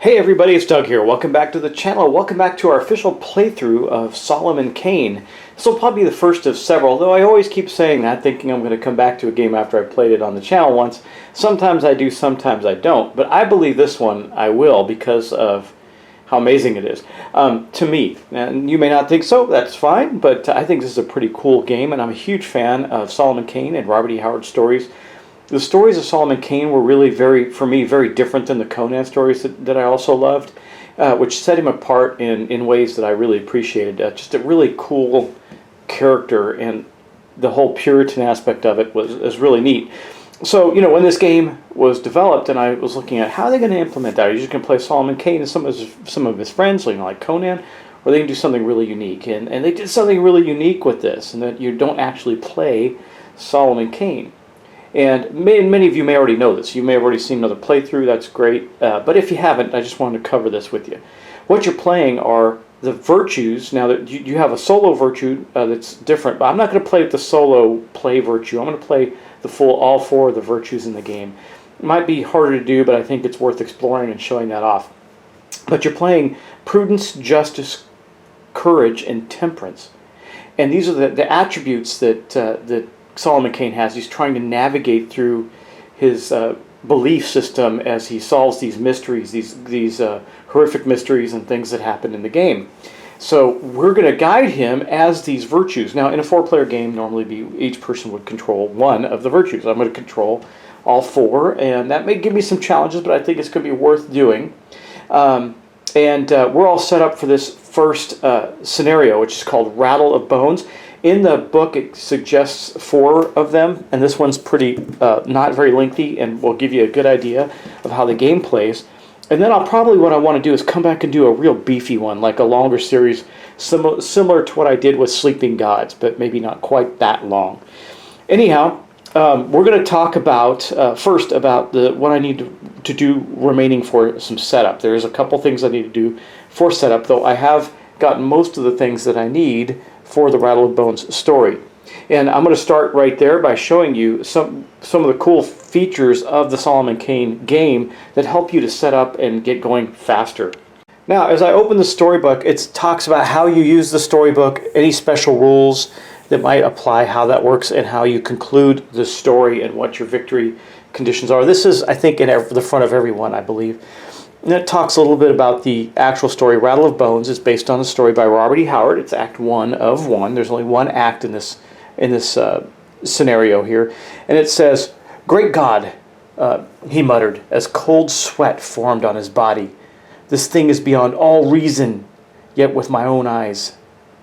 Hey everybody, it's Doug here. Welcome back to the channel. Welcome back to our official playthrough of Solomon Kane. This will probably be the first of several, though I always keep saying that, thinking I'm going to come back to a game after I've played it on the channel once. Sometimes I do, sometimes I don't. But I believe this one I will because of how amazing it is to me. And you may not think so, that's fine, but I think this is a pretty cool game, and I'm a huge fan of Solomon Kane and Robert E. Howard stories. The stories of Solomon Kane were really for me, very different than the Conan stories that I also loved, which set him apart in ways that I really appreciated. Just a really cool character, and the whole Puritan aspect of it was really neat. So, you know, when this game was developed and I was looking at how are they going to implement that, are you just going to play Solomon Kane and some of his friends, like Conan, or are they going to do something really unique? And they did something really unique with this, and that you don't actually play Solomon Kane. And many of you may already know this. You may have already seen another playthrough. That's great. But if you haven't, I just wanted to cover this with you. What you're playing are the virtues. Now, that you have a solo virtue that's different, but I'm not going to play with the solo play virtue. I'm going to play all four of the virtues in the game. It might be harder to do, but I think it's worth exploring and showing that off. But you're playing prudence, justice, courage, and temperance. And these are the attributes that Solomon Kane has. He's trying to navigate through his belief system as he solves these mysteries, these horrific mysteries and things that happen in the game. So we're going to guide him as these virtues. Now, in a four-player game, normally each person would control one of the virtues. I'm going to control all four, and that may give me some challenges, but I think it's going to be worth doing. We're all set up for this first scenario, which is called Rattle of Bones. In the book, it suggests 4 of them, and this one's pretty not very lengthy, and will give you a good idea of how the game plays. And then what I want to do is come back and do a real beefy one, like a longer series, similar to what I did with Sleeping Gods, but maybe not quite that long. Anyhow, we're going to talk about first about what I need to do remaining for some setup. There's a couple things I need to do for setup, though I have gotten most of the things that I need for the Rattle of Bones story. And I'm going to start right there by showing you some of the cool features of the Solomon Kane game that help you to set up and get going faster. Now, as I open the storybook, it talks about how you use the storybook, any special rules that might apply, how that works, and how you conclude the story and what your victory conditions are. This is, I think, in the front of everyone, I believe. And it talks a little bit about the actual story. Rattle of Bones is based on a story by Robert E. Howard. It's Act 1 of 1. There's only one act in this scenario here. And it says, "Great God," he muttered, as cold sweat formed on his body. "This thing is beyond all reason, yet with mine own eyes.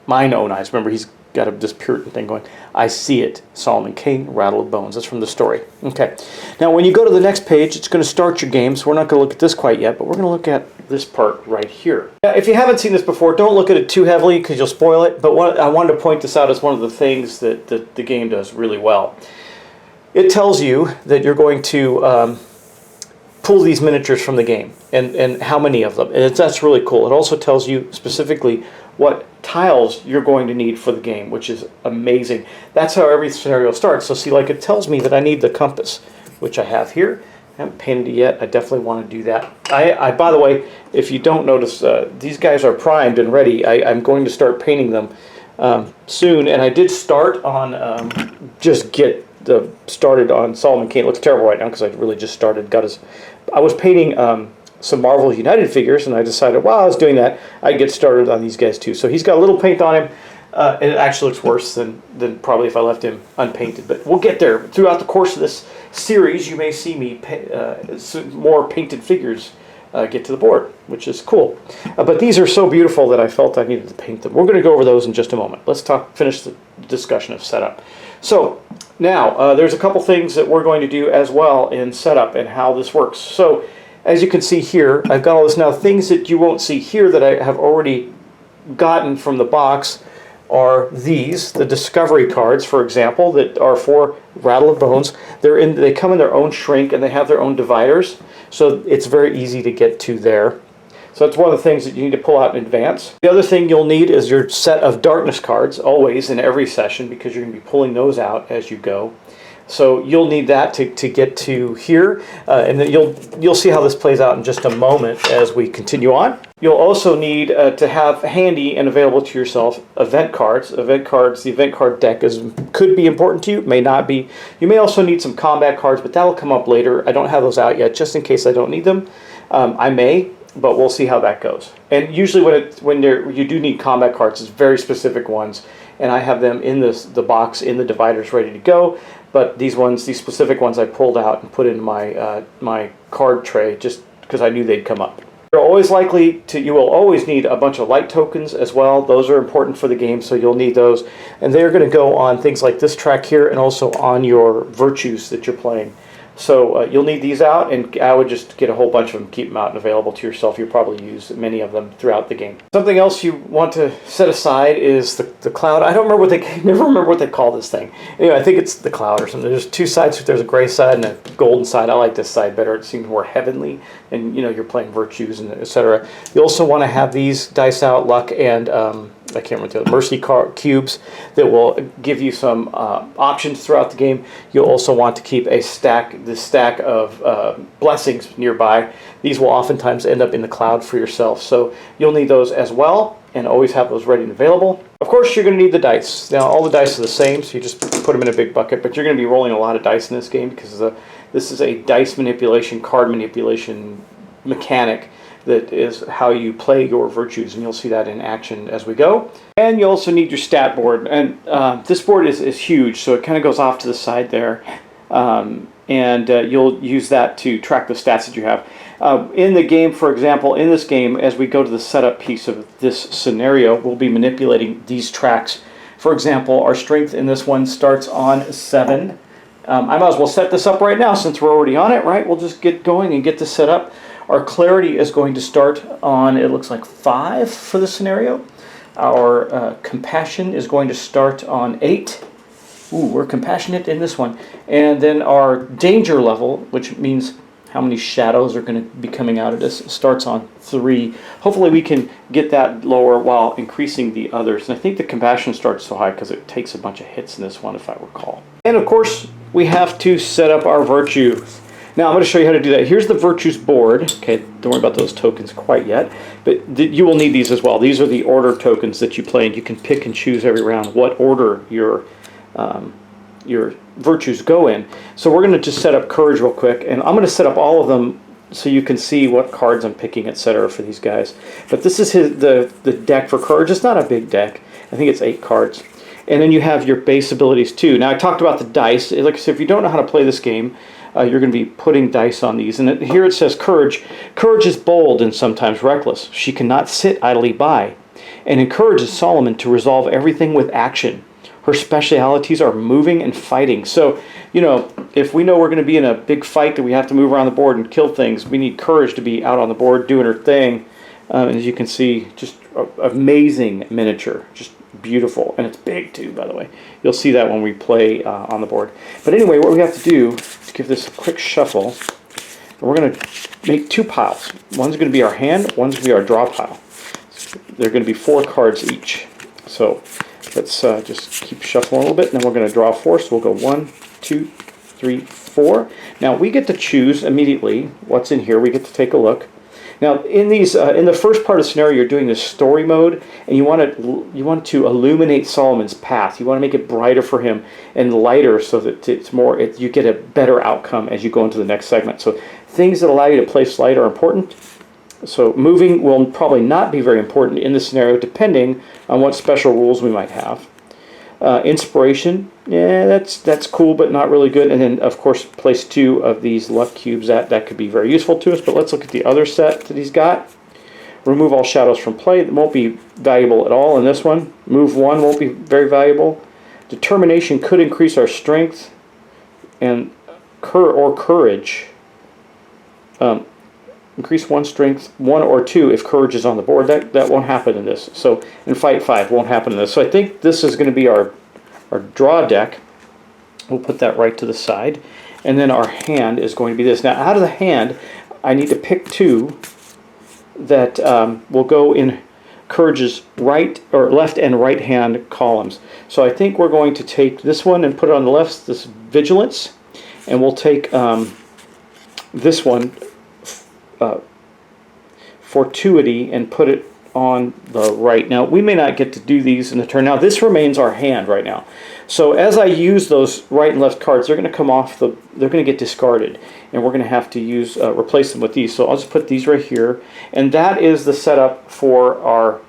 Remember, he's got this Puritan thing going. "I see it." Solomon Kane, Rattle of Bones. That's from the story. Okay. Now, when you go to the next page, it's going to start your game, so we're not going to look at this quite yet, but we're going to look at this part right here. Now, if you haven't seen this before, don't look at it too heavily because you'll spoil it, but I wanted to point this out as one of the things that the game does really well. It tells you that you're going to pull these miniatures from the game and how many of them. And that's really cool. It also tells you specifically what tiles you're going to need for the game, which is amazing. That's how every scenario starts. So see, like, it tells me that I need the compass, which I have here. I haven't painted it yet. I definitely want to do that. I by the way, if you don't notice, these guys are primed and ready. I'm going to start painting them soon, and I did start on just get started on Solomon Kane. It looks terrible right now because I really just started. I was painting some Marvel United figures, and I decided while I was doing that, I'd get started on these guys too. So he's got a little paint on him, and it actually looks worse than probably if I left him unpainted. But we'll get there. Throughout the course of this series, you may see me more painted figures get to the board, which is cool. But these are so beautiful that I felt I needed to paint them. We're going to go over those in just a moment. Let's finish the discussion of setup. So now there's a couple things that we're going to do as well in setup and how this works. So as you can see here, I've got all this now. Things that you won't see here that I have already gotten from the box are these, the discovery cards, for example, that are for Rattle of Bones. They come in their own shrink and they have their own dividers, so it's very easy to get to there. So that's one of the things that you need to pull out in advance. The other thing you'll need is your set of darkness cards, always in every session, because you're going to be pulling those out as you go. So you'll need that to get to here, and then you'll see how this plays out in just a moment as we continue on. You'll also need to have handy and available to yourself event cards. The event card deck could be important to you, may not be. You may also need some combat cards, but that'll come up later. I don't have those out yet, just in case I don't need them. I may, but we'll see how that goes. And usually when you do need combat cards, it's very specific ones, and I have them in the box in the dividers ready to go. But these specific ones, I pulled out and put in my my card tray just because I knew they'd come up. You will always need a bunch of light tokens as well. Those are important for the game, so you'll need those. And they're going to go on things like this track here and also on your virtues that you're playing. So you'll need these out, and I would just get a whole bunch of them, keep them out and available to yourself. You'll probably use many of them throughout the game. Something else you want to set aside is the cloud. I don't remember never remember what they call this thing. Anyway, I think it's the cloud or something. There's two sides. There's a gray side and a golden side. I like this side better. It seems more heavenly, and you're playing virtues and etc. You also want to have these dice out, luck and I can't remember the mercy cubes that will give you some options throughout the game. You'll also want to keep this stack of blessings nearby. These will oftentimes end up in the cloud for yourself, so you'll need those as well, and always have those ready and available. Of course, you're going to need the dice. Now, all the dice are the same, so you just put them in a big bucket, but you're going to be rolling a lot of dice in this game because this is a dice manipulation, card manipulation mechanic that is how you play your virtues, and you'll see that in action as we go. And you also need your stat board, and this board is huge, so it kind of goes off to the side there, and you'll use that to track the stats that you have. In the game, for example, in this game, as we go to the setup piece of this scenario, we'll be manipulating these tracks. For example, our strength in this one starts on 7. I might as well set this up right now since we're already on it, right? We'll just get going and get this set up. Our clarity is going to start on, it looks like 5 for the scenario. Our compassion is going to start on 8. Ooh, we're compassionate in this one. And then our danger level, which means how many shadows are going to be coming out of this, starts on 3. Hopefully we can get that lower while increasing the others. And I think the compassion starts so high because it takes a bunch of hits in this one, if I recall. And of course, we have to set up our virtues. Now I'm going to show you how to do that. Here's the virtues board. Okay, don't worry about those tokens quite yet, but you will need these as well. These are the order tokens that you play, and you can pick and choose every round what order your virtues go in. So we're going to just set up courage real quick, and I'm going to set up all of them so you can see what cards I'm picking, etc. for these guys. But this is the deck for courage. It's not a big deck. I think it's 8 cards. And then you have your base abilities too. Now I talked about the dice. Like I said, if you don't know how to play this game, you're going to be putting dice on these. And here it says courage. Courage is bold and sometimes reckless. She cannot sit idly by, and encourages Solomon to resolve everything with action. Her specialities are moving and fighting. So, if we know we're going to be in a big fight that we have to move around the board and kill things, we need courage to be out on the board doing her thing. And as you can see, just amazing miniature. Just beautiful. And it's big too, by the way. You'll see that when we play on the board. But anyway, what we have to do is give this a quick shuffle. And we're going to make 2 piles. One's going to be our hand, one's going to be our draw pile. They're going to be 4 cards each. So let's just keep shuffling a little bit, and then we're going to draw 4. So we'll go 1, 2, 3, 4. Now we get to choose immediately what's in here. We get to take a look. Now in these, in the first part of the scenario, you're doing this story mode, and you want to illuminate Solomon's path. You want to make it brighter for him and lighter, so that it's more. You get a better outcome as you go into the next segment. So things that allow you to place light are important. So moving will probably not be very important in this scenario, depending on what special rules we might have. Inspiration, yeah, that's cool, but not really good. And then, of course, place 2 of these luck cubes. That could be very useful to us. But let's look at the other set that he's got. Remove all shadows from play. That won't be valuable at all in this one. Move 1 won't be very valuable. Determination could increase our strength and courage. Increase 1 strength, 1 or 2 if courage is on the board. That won't happen in this. So, and fight 5 won't happen in this. So I think this is going to be our draw deck. We'll put that right to the side. And then our hand is going to be this. Now out of the hand, I need to pick 2 that will go in courage's right or left and right hand columns. So I think we're going to take this one and put it on the left, this vigilance. And we'll take this one, fortuity, and put it on the right. Now we may not get to do these in the turn. Now this remains our hand right now. So as I use those right and left cards, they're going to come off they're going to get discarded, and we're going to have to use replace them with these. So I'll just put these right here, and that is the setup for our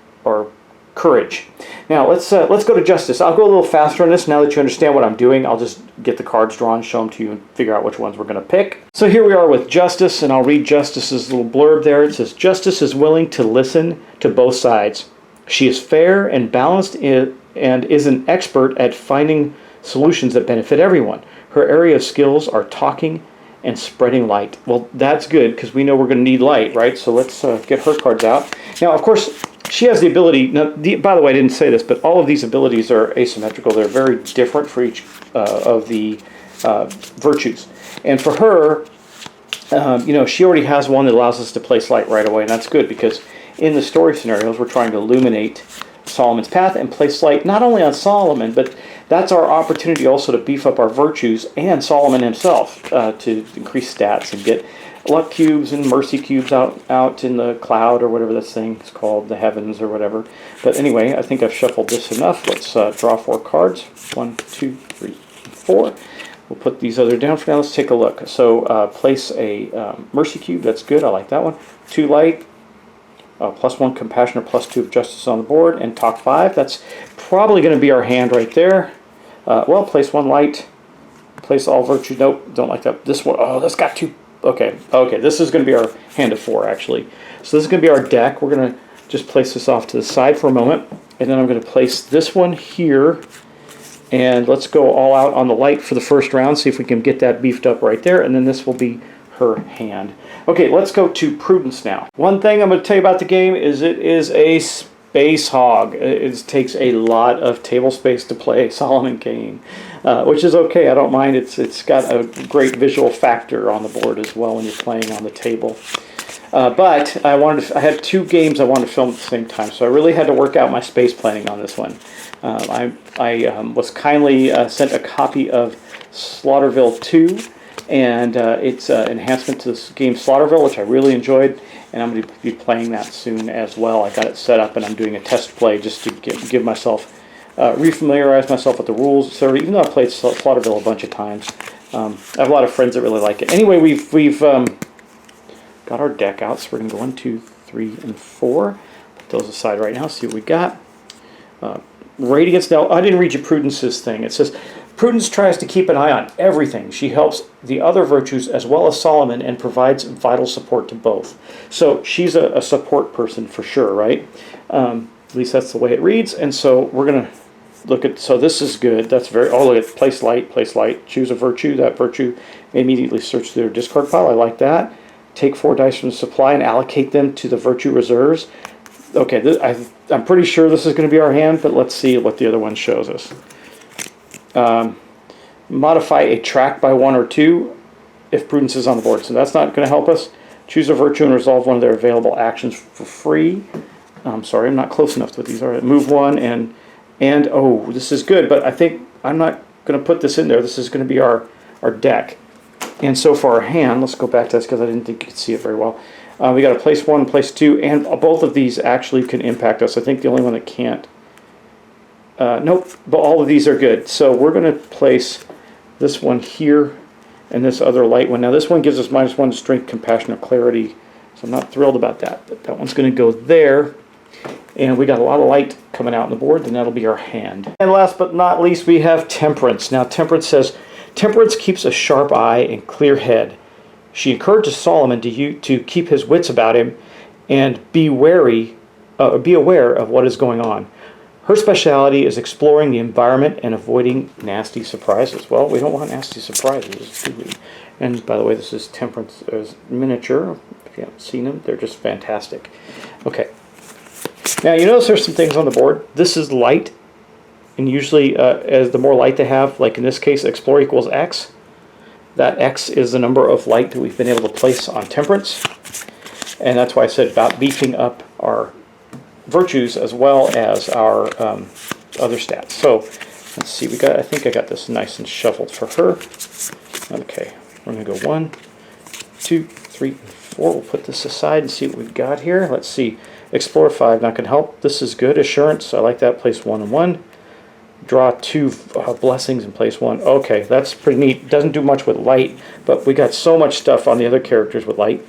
courage. Now let's go to justice. I'll go a little faster on this now that you understand what I'm doing. I'll just get the cards drawn, show them to you, and figure out which ones we're going to pick. So here we are with justice, and I'll read justice's little blurb there. It says, justice is willing to listen to both sides. She is fair and balanced and is an expert at finding solutions that benefit everyone. Her area of skills are talking and spreading light. Well, that's good, because we know we're going to need light, right? So let's get her cards out. Now, of course, she has the ability, now, by the way, I didn't say this, but all of these abilities are asymmetrical. They're very different for each of the virtues. And for her, she already has one that allows us to place light right away, and that's good, because in the story scenarios, we're trying to illuminate Solomon's path and place light not only on Solomon, but that's our opportunity also to beef up our virtues and Solomon himself to increase stats and get luck cubes and mercy cubes out in the cloud, or whatever this thing is called, the heavens or whatever. But anyway, I think I've shuffled this enough. Let's draw 4 cards. 1, 2, 3, 4. We'll put these other down for now. Let's take a look. So place a mercy cube. That's good. I like that one. 2 light. +1 compassion or +2 of justice on the board. And talk 5. That's probably going to be our hand right there. Well, place 1 light. Place all virtue. Nope, don't like that. This one. Oh, that's got 2. Okay, this is going to be our hand of 4, actually. So this is going to be our deck. We're going to just place this off to the side for a moment. And then I'm going to place this one here. And let's go all out on the light for the first round, see if we can get that beefed up right there. And then this will be her hand. Okay, let's go to prudence now. One thing I'm going to tell you about the game is it is a space hog. It takes a lot of table space to play Solomon Kane, which is okay. I don't mind. It's got a great visual factor on the board as well when you're playing on the table. But I had 2 games I wanted to film at the same time, so I really had to work out my space planning on this one. I was kindly sent a copy of Slaughterville 2, and it's an enhancement to this game Slaughterville, which I really enjoyed, and I'm going to be playing that soon as well. I got it set up, and I'm doing a test play just to give myself, refamiliarize myself with the rules, etc. Even though I've played Slaughterville a bunch of times, I have a lot of friends that really like it. Anyway, we've got our deck out, so we're going to go 1, 2, 3, and 4. Put those aside right now, see what we got. Radiance. Now, I didn't read you Prudence's thing. It says, Prudence tries to keep an eye on everything. She helps the other virtues as well as Solomon and provides vital support to both. So she's a support person for sure, right? At least that's the way it reads. And so we're going to look at, so this is good. That's very, oh, look at place light, choose a virtue. That virtue immediately search their discard pile. I like that. Take 4 dice from the supply and allocate them to the virtue reserves. Okay, I'm pretty sure this is going to be our hand, but let's see what the other one shows us. Modify a track by 1 or 2 if prudence is on the board. So that's not going to help us. Choose a virtue and resolve one of their available actions for free. I'm sorry, I'm not close enough to what these are. Move 1 and oh, this is good, but I think I'm not going to put this in there. This is going to be our deck. And so for our hand, let's go back to this because I didn't think you could see it very well. We got a place 1 and place 2, and both of these actually can impact us. I think the only one that can't. Nope, but all of these are good. So we're going to place this one here and this other light one. Now this one gives us -1 strength, compassion, or clarity. So I'm not thrilled about that, but that one's going to go there. And we got a lot of light coming out on the board, and that'll be our hand. And last but not least, we have temperance. Now temperance says, temperance keeps a sharp eye and clear head. She encourages Solomon to keep his wits about him and be aware of what is going on. Her specialty is exploring the environment and avoiding nasty surprises. Well, we don't want nasty surprises, do we? And by the way, this is Temperance miniature. If you haven't seen them, they're just fantastic. Okay. Now, you notice there's some things on the board. This is light. And usually, as the more light they have, like in this case, explore equals X. That X is the number of light that we've been able to place on temperance. And that's why I said about beefing up our virtues as well as our other stats. So let's see, I think I got this nice and shuffled for her. Okay, we're going to go 1, 2, 3, 4. We'll put this aside and see what we've got here. Let's see, explore 5, not going to help. This is good, assurance, I like that, place 1 and 1. Draw 2 blessings and place 1. Okay, that's pretty neat. Doesn't do much with light, but we got so much stuff on the other characters with light.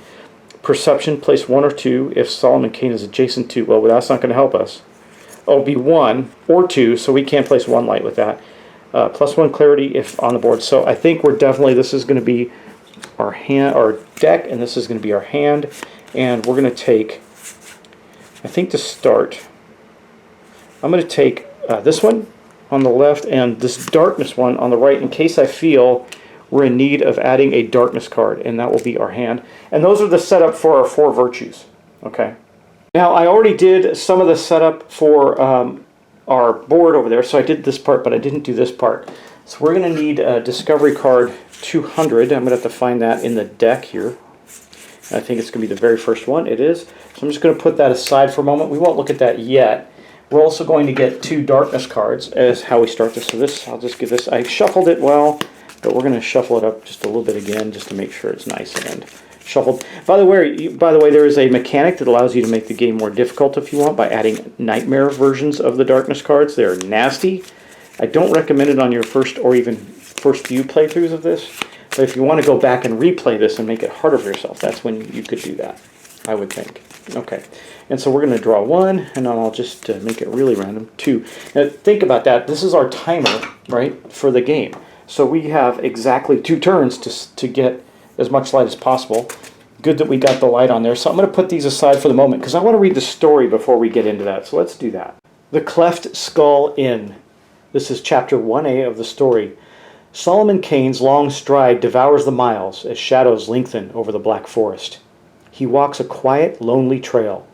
Perception, place 1 or 2 if Solomon Kane is adjacent to. Well, that's not going to help us. Oh, it'll be 1 or 2, so we can't place 1 light with that. +1 clarity if on the board. So I think we're definitely, this is going to be our hand, our deck, and this is going to be our hand. And we're going to take, I think to start, I'm going to take this one on the left and this darkness one on the right in case I feel we're in need of adding a darkness card, and that will be our hand. And those are the setup for our 4 virtues. Okay. Now I already did some of the setup for our board over there, so I did this part, but I didn't do this part. So we're going to need a discovery card 200. I'm going to have to find that in the deck here. I think it's going to be the very first one. It is. So I'm just going to put that aside for a moment. We won't look at that yet. We're also going to get 2 darkness cards as how we start this. So this, I'll just give this, I shuffled it well, but we're going to shuffle it up just a little bit again just to make sure it's nice and shuffled. By the way, there is a mechanic that allows you to make the game more difficult if you want by adding nightmare versions of the darkness cards. They're nasty. I don't recommend it on your first or even first few playthroughs of this. But if you want to go back and replay this and make it harder for yourself, that's when you could do that, I would think. Okay, and so we're going to draw 1, and then I'll just make it really random, 2. Now think about that. This is our timer, right, for the game. So we have exactly 2 turns to get as much light as possible. Good that we got the light on there. So I'm going to put these aside for the moment because I want to read the story before we get into that. So let's do that. The Cleft Skull Inn. This is chapter 1A of the story. Solomon Kane's long stride devours the miles as shadows lengthen over the black forest. He walks a quiet, lonely trail.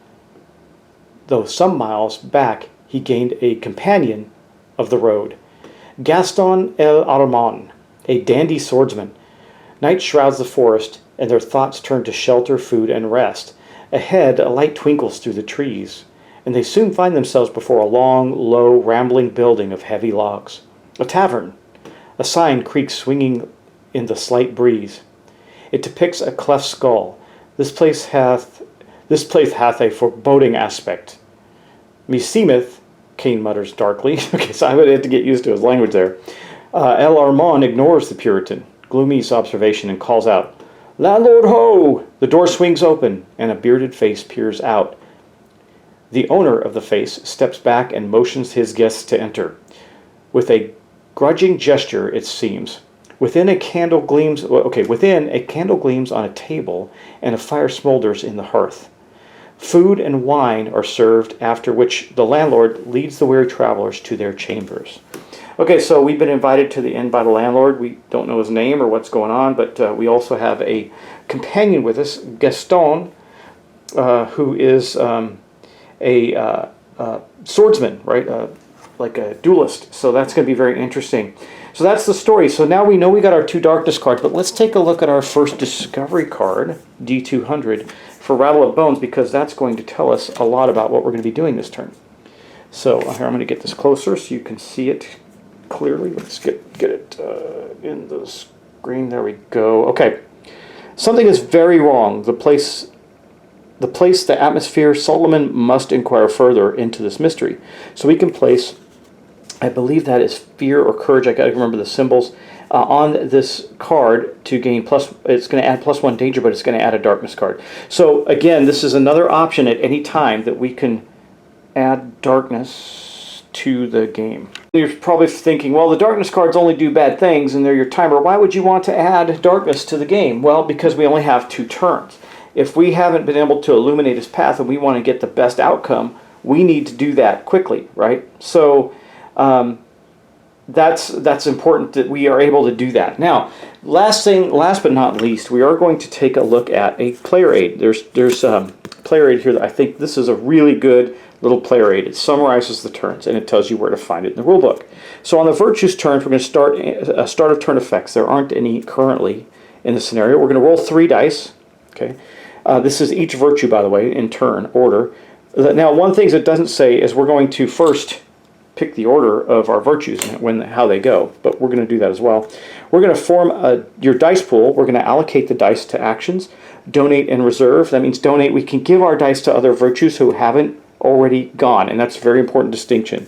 Though some miles back he gained a companion of the road. Gaston el Armon, a dandy swordsman. Night shrouds the forest, and their thoughts turn to shelter, food, and rest. Ahead, a light twinkles through the trees, and they soon find themselves before a long, low, rambling building of heavy logs. A tavern. A sign creaks swinging in the slight breeze. It depicts a cleft skull. This place hath a foreboding aspect. Meseemeth, Kane mutters darkly. Okay, so I would have to get used to his language there. El Armand ignores the Puritan, gloomy observation, and calls out, "Landlord ho!" The door swings open, and a bearded face peers out. The owner of the face steps back and motions his guests to enter. With a grudging gesture, it seems. Within, a candle gleams on a table, and a fire smolders in the hearth. Food and wine are served, after which the landlord leads the weary travelers to their chambers. Okay, so we've been invited to the inn by the landlord. We don't know his name or what's going on, but we also have a companion with us, Gaston, who is a swordsman, right? Like a duelist. So that's going to be very interesting. So that's the story. So now we know we got our 2 darkness cards, but let's take a look at our first discovery card, D200, for Rattle of Bones, because that's going to tell us a lot about what we're going to be doing this turn. So here I'm going to get this closer so you can see it clearly. Let's get it in the green. There we go. Okay. Something is very wrong. The place, the atmosphere. Solomon must inquire further into this mystery. So we can place, I believe that is fear or courage. I got to remember the symbols on this card to gain plus. It's going to add +1 danger, but it's going to add a darkness card. So again, this is another option at any time that we can add darkness to the game. You're probably thinking, well, the darkness cards only do bad things and they're your timer. Why would you want to add darkness to the game? Well, because we only have 2 turns. If we haven't been able to illuminate his path and we want to get the best outcome, we need to do that quickly, right? So that's important that we are able to do that. Now, last but not least, we are going to take a look at a player aid. There's player aid here that I think this is a really good little player aid. It summarizes the turns and it tells you where to find it in the rule book. So on the virtues turns, we're going to start of turn effects. There aren't any currently in the scenario. We're going to roll 3 dice. Okay, this is each virtue, by the way, in turn order. Now, one thing it doesn't say is we're going to first pick the order of our virtues and how they go, but we're going to do that as well. We're going to form your dice pool. We're going to allocate the dice to actions, donate and reserve. That means donate. We can give our dice to other virtues who haven't already gone, and that's a very important distinction.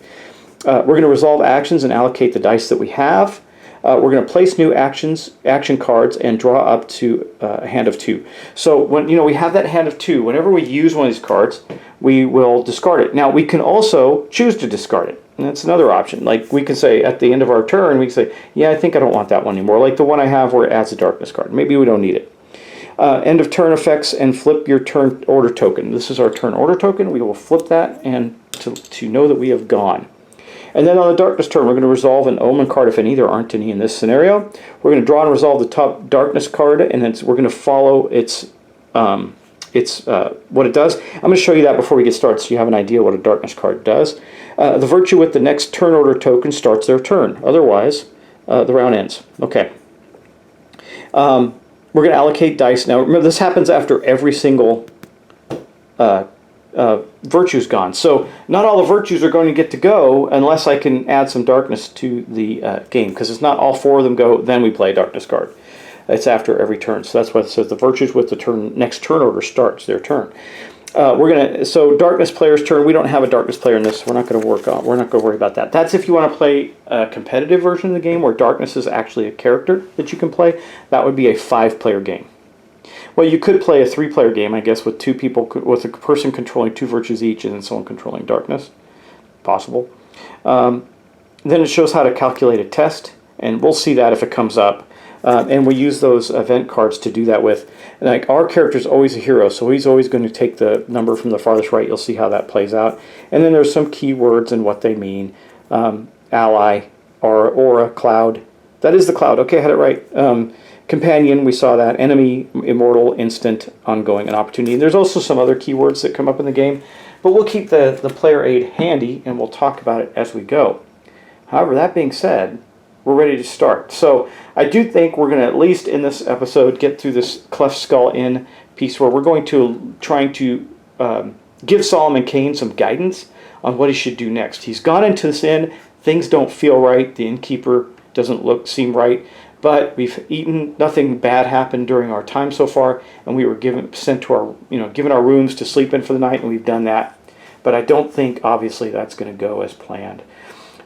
We're going to resolve actions and allocate the dice that we have. We're going to place new action cards and draw up to a hand of 2. So when we have that hand of 2, whenever we use one of these cards, we will discard it. Now we can also choose to discard it. And that's another option. Like we can say at the end of our turn, we can say, yeah, I think I don't want that one anymore. Like the one I have where it adds a darkness card. Maybe we don't need it. End of turn effects and flip your turn order token. This is our turn order token. We will flip that and to know that we have gone. And then on the darkness turn, we're going to resolve an omen card if any. There aren't any in this scenario. We're going to draw and resolve the top darkness card, and then we're going to follow its what it does. I'm going to show you that before we get started so you have an idea what a darkness card does. The virtue with the next turn order token starts their turn. Otherwise, the round ends. Okay. We're going to allocate dice. Now, remember, this happens after every single virtue's gone. So not all the virtues are going to get to go unless I can add some darkness to the game, because it's not all 4 of them go, then we play a darkness card. It's after every turn. So that's why it says the virtues with the next turn order starts their turn. So darkness player's turn. We don't have a darkness player in this. We're not going to worry about that. That's if you want to play a competitive version of the game where darkness is actually a character that you can play. That would be a 5-player game. Well, you could play a 3-player game, I guess, with 2 people, with a person controlling 2 virtues each, and then someone controlling darkness. Possible. Then it shows how to calculate a test, and we'll see that if it comes up. And we use those event cards to do that with. And like our character is always a hero, so he's always going to take the number from the farthest right. You'll see how that plays out. And then there's some keywords and what they mean. Ally, aura, cloud. That is the cloud. Okay, I had it right. Companion, we saw that. Enemy, immortal, instant, ongoing, and opportunity. And there's also some other keywords that come up in the game. But we'll keep the player aid handy, and we'll talk about it as we go. However, that being said, we're ready to start. So I do think we're going to, at least in this episode, get through this Cleft Skull Inn piece where we're going to trying to give Solomon Kane some guidance on what he should do next. He's gone into this inn. Things don't feel right. The innkeeper doesn't seem right. But we've eaten. Nothing bad happened during our time so far, and we were given our rooms to sleep in for the night, and we've done that. But I don't think, obviously, that's going to go as planned.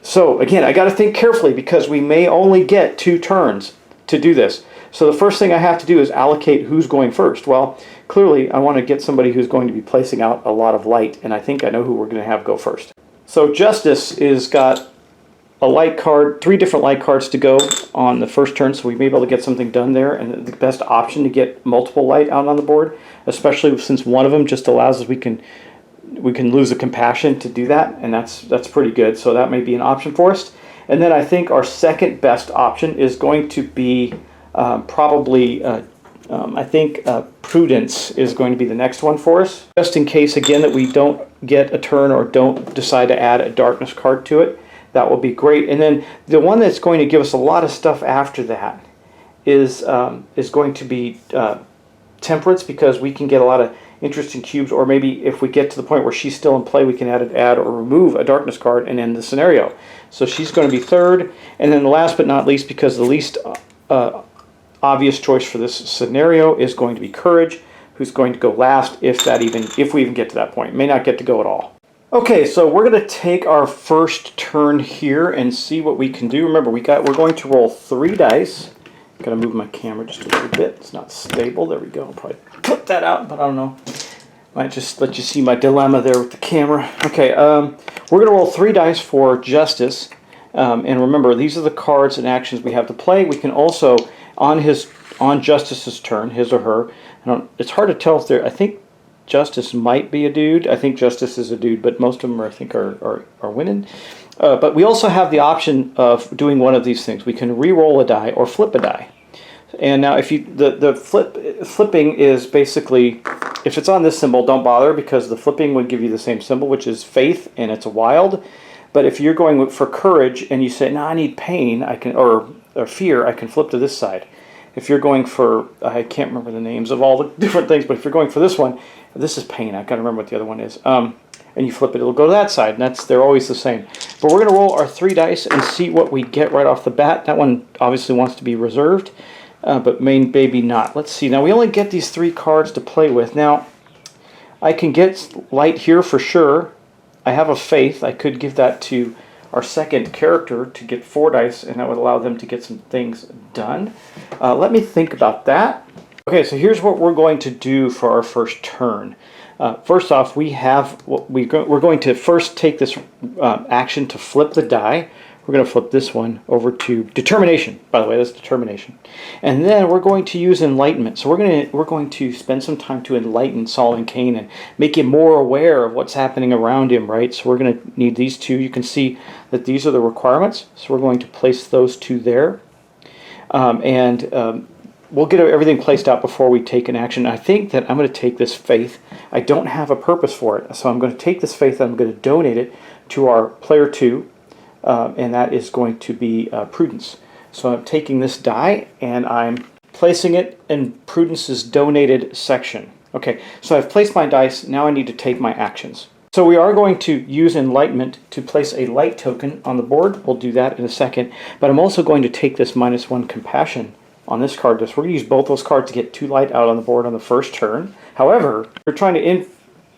So again, I got to think carefully because we may only get 2 turns to do this. So the first thing I have to do is allocate who's going first. Well, clearly I want to get somebody who's going to be placing out a lot of light, and I think I know who we're going to have go first. So Justice is got a light card, 3 different light cards to go on the first turn, so we may be able to get something done there, and the best option to get multiple light out on the board, especially since one of them just allows us, we can lose a compassion to do that, and that's pretty good, so that may be an option for us. And then I think our second best option is going to be probably, I think Prudence is going to be the next one for us, just in case, again, that we don't get a turn or don't decide to add a darkness card to it. That will be great. And then the one that's going to give us a lot of stuff after that is going to be Temperance, because we can get a lot of interesting cubes, or maybe if we get to the point where she's still in play, we can add or remove a darkness card and end the scenario. So she's going to be third. And then last but not least, because the least obvious choice for this scenario is going to be courage, who's going to go last if we even get to that point. May not get to go at all. Okay, so we're going to take our first turn here and see what we can do. Remember, we're going to roll 3 dice. I'm going to move my camera just a little bit. It's not stable. There we go. I'll probably put that out, but I don't know. Might just let you see my dilemma there with the camera. Okay, we're going to roll 3 dice for justice. And remember, these are the cards and actions we have to play. We can also, on Justice's turn, his or her, it's hard to tell if they're, I think Justice might be a dude. I think Justice is a dude, but most of them are women. But we also have the option of doing one of these things. We can re-roll a die or flip a die. And now, if flipping is basically, if it's on this symbol, don't bother, because the flipping would give you the same symbol, which is faith, and it's a wild. But if you're going for courage and you say, no, I need pain, or fear, I can flip to this side. If you're going for, I can't remember the names of all the different things, but if you're going for this one, this is pain. I've got to remember what the other one is. And you flip it, it'll go to that side, and they're always the same. But we're going to roll our 3 dice and see what we get right off the bat. That one obviously wants to be reserved, but maybe not. Let's see. Now, we only get these 3 cards to play with. Now, I can get light here for sure. I have a faith. I could give that to our second character to get 4 dice, and that would allow them to get some things done. Let me think about that. Okay, so here's what we're going to do for our first turn. First off, we're going to first take this action to flip the die. We're going to flip this one over to determination. By the way, that's determination. And then we're going to use enlightenment. So we're going to spend some time to enlighten Solomon Kane and make him more aware of what's happening around him, right? So we're going to need these 2. You can see that these are the requirements. So we're going to place those 2 there. We'll get everything placed out before we take an action. I think that I'm going to take this faith. I don't have a purpose for it. So I'm going to take this faith and I'm going to donate it to our player 2. And that is going to be prudence. So I'm taking this die and I'm placing it in Prudence's donated section. Okay, so I've placed my dice. Now I need to take my actions. So we are going to use enlightenment to place a light token on the board. We'll do that in a second. But I'm also going to take this -1 compassion on this card. We're going to use both those cards to get 2 light out on the board on the first turn. However, we're trying to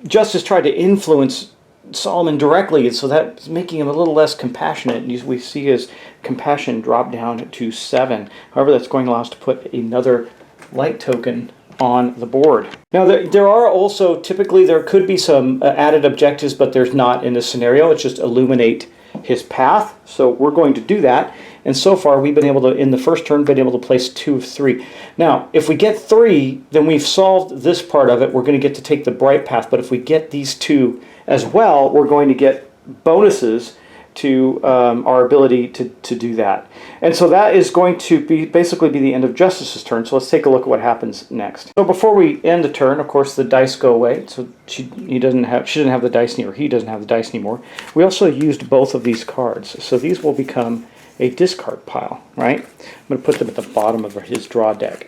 Justice tried to influence Solomon directly, and so that's making him a little less compassionate. We see his compassion drop down to 7. However, that's going to allow us to put another light token on the board. Now, there are also, typically there could be some added objectives, but there's not in this scenario. It's just illuminate his path. So we're going to do that. And so far, we've been able to, in the first turn, been able to place 2 of 3. Now, if we get 3, then we've solved this part of it. We're going to get to take the bright path. But if we get these 2 as well, we're going to get bonuses to our ability to do that. And so that is going to basically be the end of Justice's turn. So let's take a look at what happens next. So before we end the turn, of course, the dice go away. So she doesn't have the dice anymore. He doesn't have the dice anymore. We also used both of these cards. So these will become a discard pile, right? I'm going to put them at the bottom of his draw deck.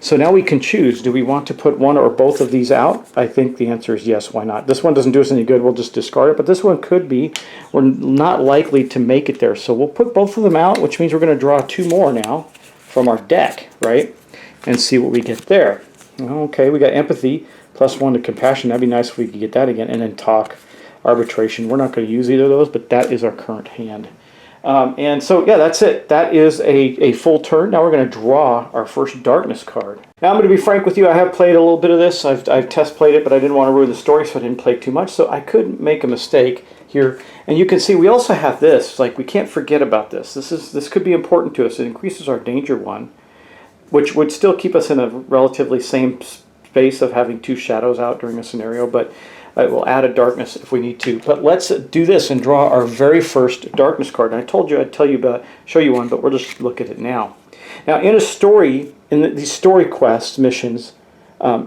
So now we can choose. Do we want to put one or both of these out? I think the answer is yes, why not? This one doesn't do us any good, we'll just discard it, but this one could be. We're not likely to make it there, so we'll put both of them out, which means we're going to draw 2 more now from our deck, right? And see what we get there. Okay, we got empathy, +1 to compassion. That'd be nice if we could get that again. And then talk, arbitration. We're not going to use either of those, but that is our current hand. And so, yeah, that's it. That is a full turn. Now we're going to draw our first darkness card. Now I'm going to be frank with you. I have played a little bit of this. I've test played it, but I didn't want to ruin the story, so I didn't play too much. So I could make a mistake here. And you can see we also have this. Like, we can't forget about this. This could be important to us. It increases our danger 1, which would still keep us in a relatively same space of having 2 shadows out during a scenario, but it will add a darkness if we need to. But let's do this and draw our very first darkness card. And I told you I'd show you one, but we'll just look at it now. Now, in a story, in these story quests missions,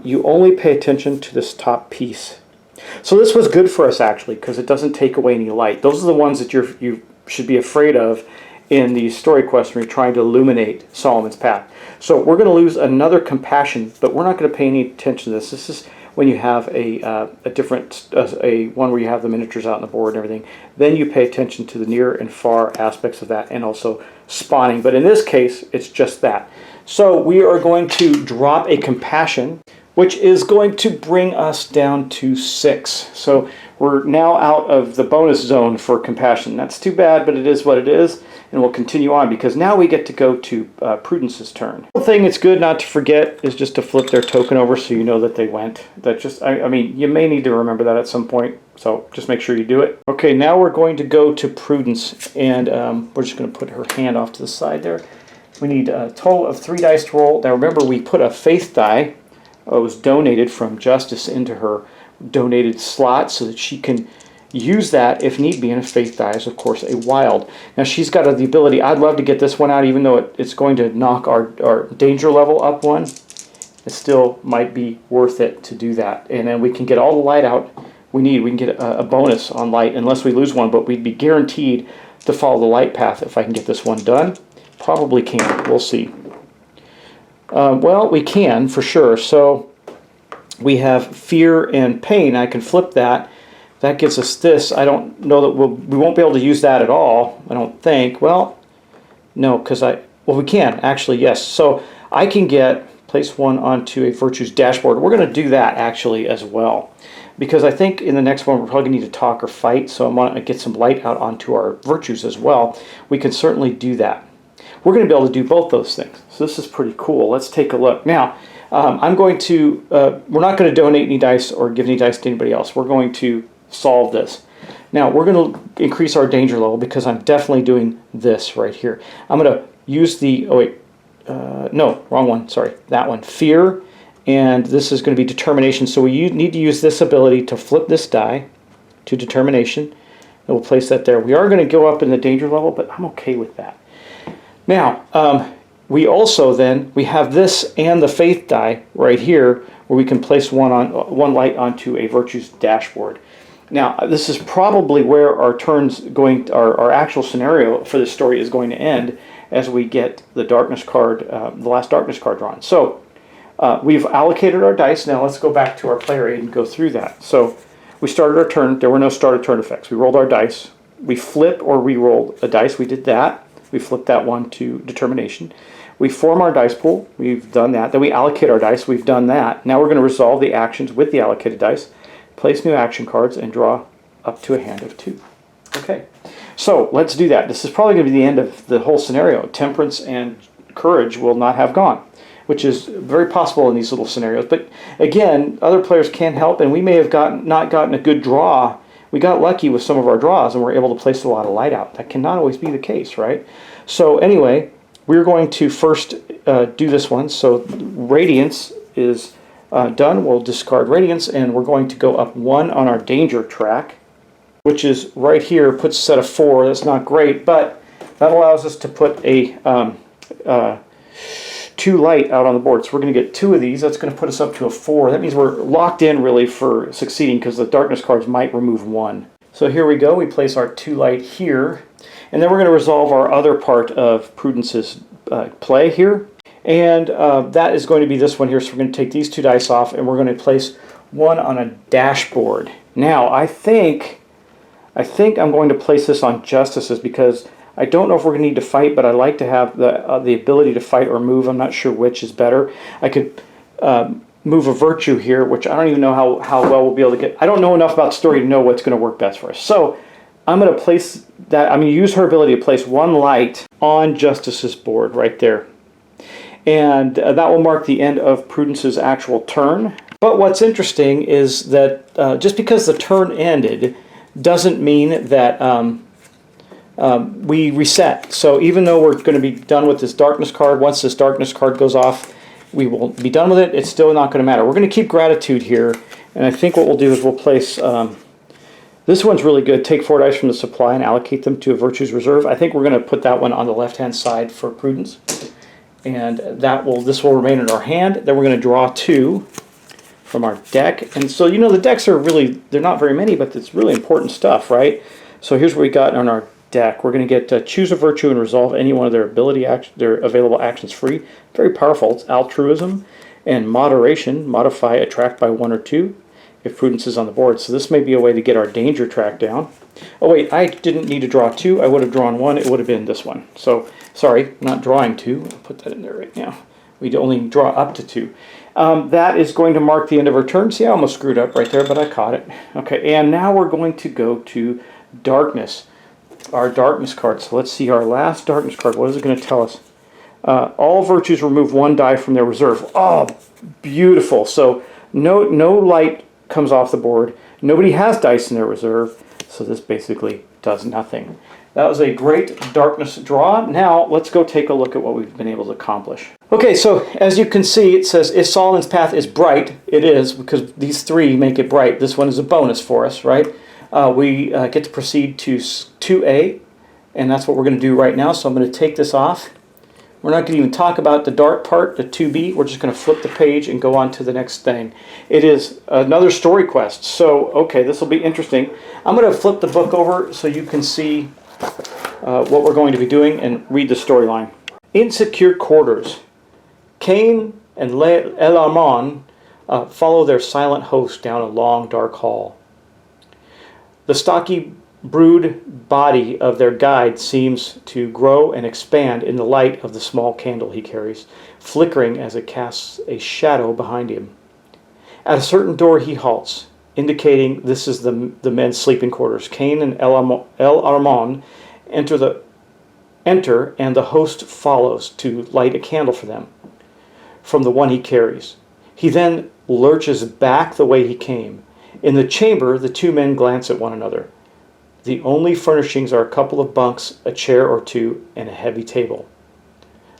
you only pay attention to this top piece. So this was good for us actually, because it doesn't take away any light. Those are the ones that you should be afraid of in the story quest when you're trying to illuminate Solomon's path. So we're going to lose another compassion, but we're not going to pay any attention to this. when you have a different a one where you have the miniatures out on the board and everything, then you pay attention to the near and far aspects of that, and also spawning. But in this case, it's just that. So we are going to drop a compassion, which is going to bring us down to 6. So we're now out of the bonus zone for compassion. That's too bad, but it is what it is, and we'll continue on because now we get to go to Prudence's turn. The thing it's good not to forget is just to flip their token over so you know that they went. That just, I mean, you may need to remember that at some point, so just make sure you do it. Okay, now we're going to go to Prudence, and we're just going to put her hand off to the side there. We need a total of 3 dice to roll. Now remember, we put a faith die. It was donated from Justice into her donated slot so that she can use that if need be, and a faith die is of course a wild. Now she's got the ability, I'd love to get this one out even though it's going to knock our danger level up 1. It still might be worth it to do that, and then we can get all the light out we need. We can get a bonus on light unless we lose 1, but we'd be guaranteed to follow the light path if I can get this one done. Probably can, we'll see. Well, we can for sure. So we have fear and pain. I can flip that. That gives us this. I don't know that we won't be able to use that at all, I don't think. Well, no, because well, we can actually, yes. So I can place 1 onto a virtues dashboard. We're going to do that actually as well, because I think in the next one we're probably going to need to talk or fight. So I want to get some light out onto our virtues as well. We can certainly do that. We're going to be able to do both those things. So this is pretty cool. Let's take a look. Now, I'm going to, we're not going to donate any dice or give any dice to anybody else. We're going to solve this. Now, we're going to increase our danger level because I'm definitely doing this right here. I'm going to use the, no, wrong one, sorry, that one, fear, and this is going to be determination. So we need to use this ability to flip this die to determination, and we'll place that there. We are going to go up in the danger level, but I'm okay with that. Now, we also then, we have this and the faith die right here where we can place one light onto a virtues dashboard. Now, this is probably where our our actual scenario for this story is going to end as we get the darkness card, the last darkness card drawn. So, we've allocated our dice. Now let's go back to our player aid and go through that. So, we started our turn. There were no started turn effects. We rolled our dice. We flip or re-rolled a dice. We did that. We flip that one to determination. We form our dice pool. We've done that. Then we allocate our dice. We've done that. Now we're going to resolve the actions with the allocated dice, place new action cards, and draw up to a hand of 2. Okay, so let's do that. This is probably going to be the end of the whole scenario. Temperance and courage will not have gone, which is very possible in these little scenarios. But again, other players can help, and we may have not gotten a good draw. We got lucky with some of our draws, and we're able to place a lot of light out. That cannot always be the case, right? So anyway, we're going to first do this one. So Radiance is done. We'll discard Radiance, and we're going to go up 1 on our danger track, which is right here, puts us at a 4. That's not great, but that allows us to put a 2 light out on the board. So we're going to get 2 of these. That's going to put us up to a 4. That means we're locked in really for succeeding because the darkness cards might remove 1. So here we go. We place our 2 light here. And then we're going to resolve our other part of Prudence's play here. And that is going to be this one here. So we're going to take these 2 dice off, and we're going to place 1 on a dashboard. Now, I think I'm going to place this on Justice's because I don't know if we're going to need to fight, but I like to have the ability to fight or move. I'm not sure which is better. I could move a virtue here, which I don't even know how well we'll be able to get. I don't know enough about the story to know what's going to work best for us. So I'm going to place that. I'm going to use her ability to place 1 light on Justice's board right there. And that will mark the end of Prudence's actual turn. But what's interesting is that just because the turn ended doesn't mean that we reset. So even though we're going to be done with this darkness card, once this darkness card goes off, we will be done with it. It's still not going to matter. We're going to keep gratitude here. And I think what we'll do is we'll place... this one's really good. Take 4 dice from the supply and allocate them to a Virtues Reserve. I think we're going to put that one on the left-hand side for Prudence. And this will remain in our hand. Then we're going to draw 2 from our deck. And so, you know, the decks are really, they're not very many, but it's really important stuff, right? So here's what we got on our deck. We're going to get choose a virtue and resolve any one of their available actions free. Very powerful. It's altruism. And moderation, modify, attract by 1 or 2 if prudence is on the board. So this may be a way to get our danger track down. Oh wait, I didn't need to draw 2. I would have drawn 1. It would have been this one. So, sorry, not drawing 2. I'll put that in there right now. We only draw up to 2. That is going to mark the end of our turn. See, I almost screwed up right there, but I caught it. Okay, and now we're going to go to darkness. Our darkness card. So let's see our last darkness card. What is it going to tell us? All virtues remove 1 die from their reserve. Oh, beautiful. So no light comes off the board. Nobody has dice in their reserve. So this basically does nothing. That was a great darkness draw. Now let's go take a look at what we've been able to accomplish. Okay, so as you can see, it says if Solomon's path is bright, it is, because these 3 make it bright. This one is a bonus for us, right? We get to proceed to 2A, and that's what we're going to do right now. So I'm going to take this off. We're not going to even talk about the dark part, the 2B. We're just going to flip the page and go on to the next thing. It is another story quest. So, okay, this will be interesting. I'm going to flip the book over so you can see what we're going to be doing and read the storyline. Insecure quarters. Kane and El Armand follow their silent host down a long, dark hall. The stocky, brood body of their guide seems to grow and expand in the light of the small candle he carries, flickering as it casts a shadow behind him. At a certain door he halts, indicating this is the men's sleeping quarters. Kane and El Armand enter, and the host follows to light a candle for them from the one he carries. He then lurches back the way he came. In the chamber, the 2 men glance at one another. The only furnishings are a couple of bunks, a chair or 2, and a heavy table.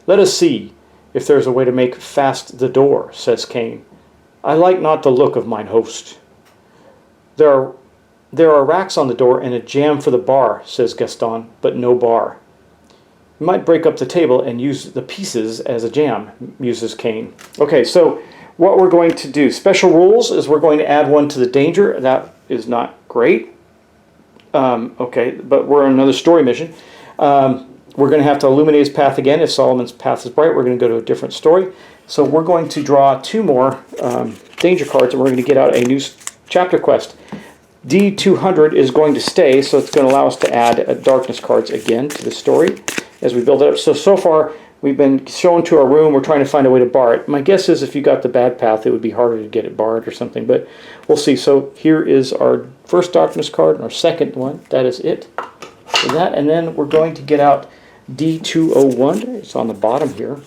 Let us see if there is a way to make fast the door, says Kane. I like not the look of mine host. There are racks on the door and a jamb for the bar, says Gaston, but no bar. You might break up the table and use the pieces as a jam, muses Kane. Okay, so what we're going to do, special rules, is we're going to add 1 to the danger. That is not great. Okay, but we're on another story mission. We're going to have to illuminate his path again. If Solomon's path is bright, we're going to go to a different story. So we're going to draw 2 more danger cards, and we're going to get out a new chapter quest. D200 is going to stay, so it's going to allow us to add darkness cards again to the story as we build it up. So far, we've been shown to our room. We're trying to find a way to bar it. My guess is if you got the bad path, it would be harder to get it barred or something, but we'll see. So here is our first darkness card and our second one. That is it for that. And then we're going to get out D201. It's on the bottom here.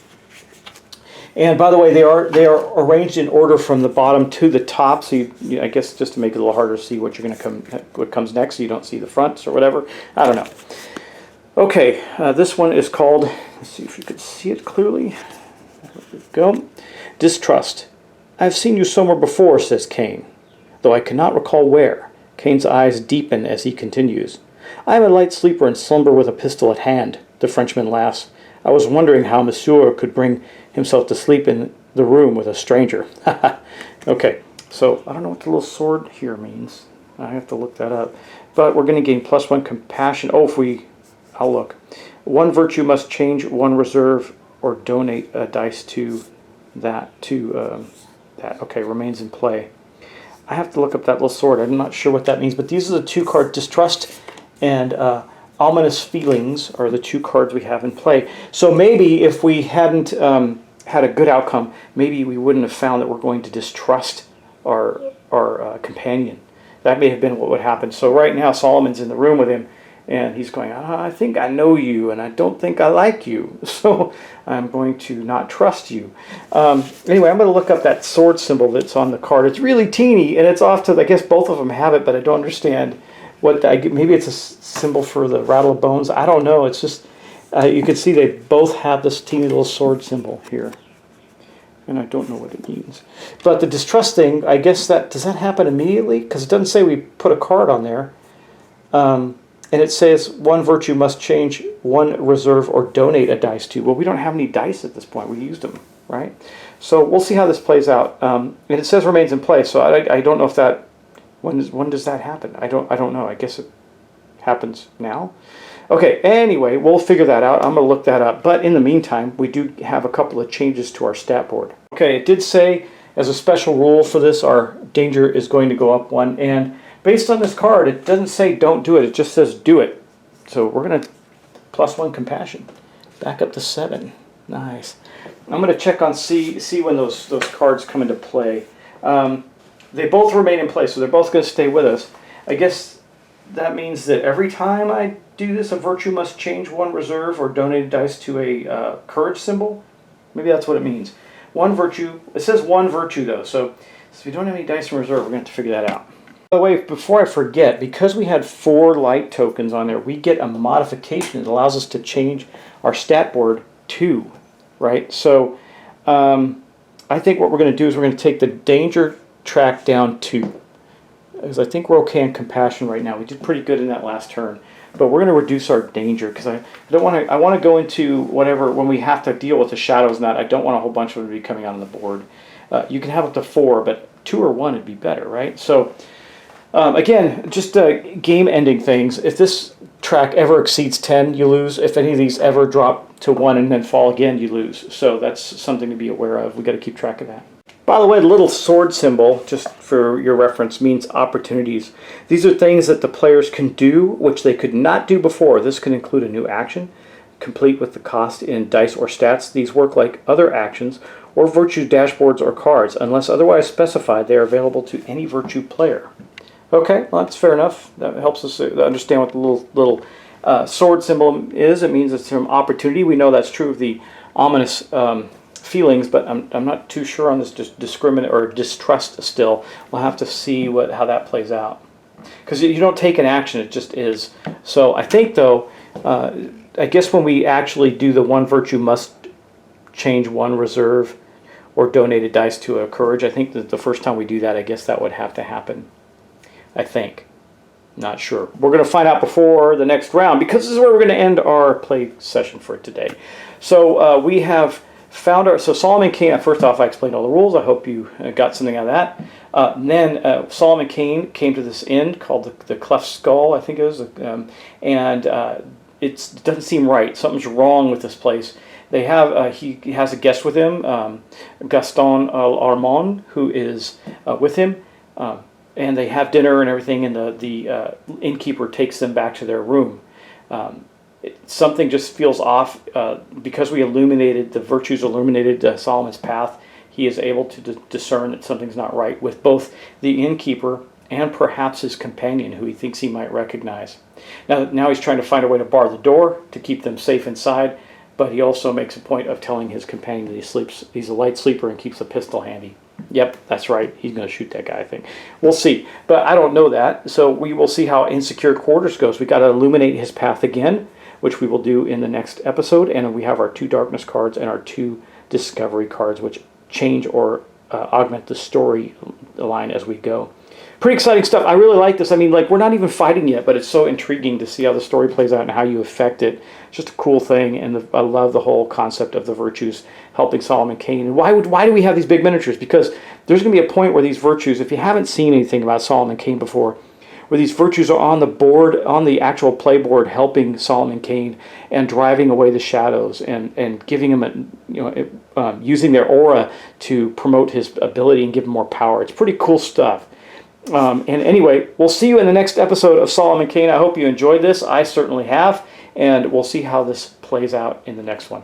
And by the way, they are arranged in order from the bottom to the top. So I guess just to make it a little harder to see what what comes next, so you don't see the fronts or whatever. I don't know. Okay, this one is called. Let's see if you could see it clearly. There we go. Distrust. I've seen you somewhere before, says Kane, though I cannot recall where. Kane's eyes deepen as he continues. I am a light sleeper and slumber with a pistol at hand. The Frenchman laughs. I was wondering how Monsieur could bring himself to sleep in the room with a stranger. Okay, so I don't know what the little sword here means. I have to look that up. But we're going to gain +1 compassion. Oh, I'll look. 1 virtue must change 1 reserve or donate a dice to that. Okay, remains in play. I have to look up that little sword. I'm not sure what that means, but these are the 2 cards. Distrust and ominous feelings are the 2 cards we have in play. So maybe if we hadn't had a good outcome, maybe we wouldn't have found that we're going to distrust our companion. That may have been what would happen. So right now Solomon's in the room with him, and he's going, I think I know you, and I don't think I like you, so I'm going to not trust you. Anyway, I'm going to look up that sword symbol that's on the card. It's really teeny, and it's off to, I guess both of them have it, but I don't understand what, maybe it's a symbol for the Rattle of Bones. I don't know. It's just, you can see they both have this teeny little sword symbol here. And I don't know what it means. But the distrust thing, I guess does that happen immediately? Because it doesn't say we put a card on there. And it says 1 virtue must change 1 reserve or donate a dice to. Well, we don't have any dice at this point. We used them, right? So we'll see how this plays out. And it says remains in play, so I don't know if that, when does that happen? I don't know. I guess it happens now. Okay, anyway, we'll figure that out. I'm going to look that up. But in the meantime, we do have a couple of changes to our stat board. Okay, it did say, as a special rule for this, our danger is going to go up 1. And based on this card, it doesn't say don't do it. It just says do it. So we're going to +1 compassion. Back up to 7. Nice. I'm going to check on see when those cards come into play. They both remain in place, so they're both going to stay with us. I guess that means that every time I do this, a virtue must change 1 reserve or donated dice to a courage symbol. Maybe that's what it means. 1 virtue. It says 1 virtue, though, so if we don't have any dice in reserve, we're going to have to figure that out. By the way, before I forget, because we had 4 light tokens on there, we get a modification that allows us to change our stat board 2, right? So I think what we're going to do is we're going to take the danger track down 2. Because I think we're okay on compassion right now. We did pretty good in that last turn. But we're going to reduce our danger because I don't want to. I want to go into whatever when we have to deal with the shadows and that. I don't want a whole bunch of them to be coming out on the board. You can have up to 4, but 2 or 1 would be better, right? So again, just game-ending things. If this track ever exceeds 10, you lose. If any of these ever drop to 1 and then fall again, you lose. So that's something to be aware of. We got to keep track of that. By the way, the little sword symbol, just for your reference, means opportunities. These are things that the players can do, which they could not do before. This can include a new action, complete with the cost in dice or stats. These work like other actions, or virtue dashboards or cards. Unless otherwise specified, they are available to any virtue player. Okay, well, that's fair enough. That helps us understand what the little sword symbol is. It means it's from opportunity. We know that's true of the ominous feelings, but I'm not too sure on this discriminate or distrust still. We'll have to see how that plays out. Because you don't take an action, it just is. So I think, though, I guess when we actually do the 1 virtue must change 1 reserve or donated dice to a courage, I think that the first time we do that, I guess that would have to happen. I think. Not sure. We're going to find out before the next round, because this is where we're going to end our play session for today. So we have found so Solomon Kane, first off, I explained all the rules. I hope you got something out of that. Then Solomon Kane came to this inn called the Cleft Skull, I think it was, and it doesn't seem right. Something's wrong with this place. They have he has a guest with him, Gaston Armand, who is with him, and they have dinner and everything, and the innkeeper takes them back to their room. Something just feels off because we illuminated, the virtues illuminated Solomon's path. He is able to discern that something's not right with both the innkeeper and perhaps his companion, who he thinks he might recognize. Now he's trying to find a way to bar the door to keep them safe inside, but he also makes a point of telling his companion that he's a light sleeper and keeps a pistol handy. Yep, that's right. He's going to shoot that guy, I think. We'll see. But I don't know that, so we will see how Insecure Quarters goes. We've got to illuminate his path again, which we will do in the next episode. And we have our 2 darkness cards and our 2 discovery cards, which change or augment the story line as we go. Pretty exciting stuff. I really like this. I mean, like, we're not even fighting yet, but it's so intriguing to see how the story plays out and how you affect it. It's just a cool thing, and I love the whole concept of the virtues helping Solomon Kane. And why do we have these big miniatures? Because there's going to be a point where these virtues, if you haven't seen anything about Solomon Kane before, where these virtues are on the board, on the actual play board, helping Solomon Kane and driving away the shadows and giving him using their aura to promote his ability and give him more power. It's pretty cool stuff. And anyway, we'll see you in the next episode of Solomon Kane. I hope you enjoyed this. I certainly have. And we'll see how this plays out in the next one.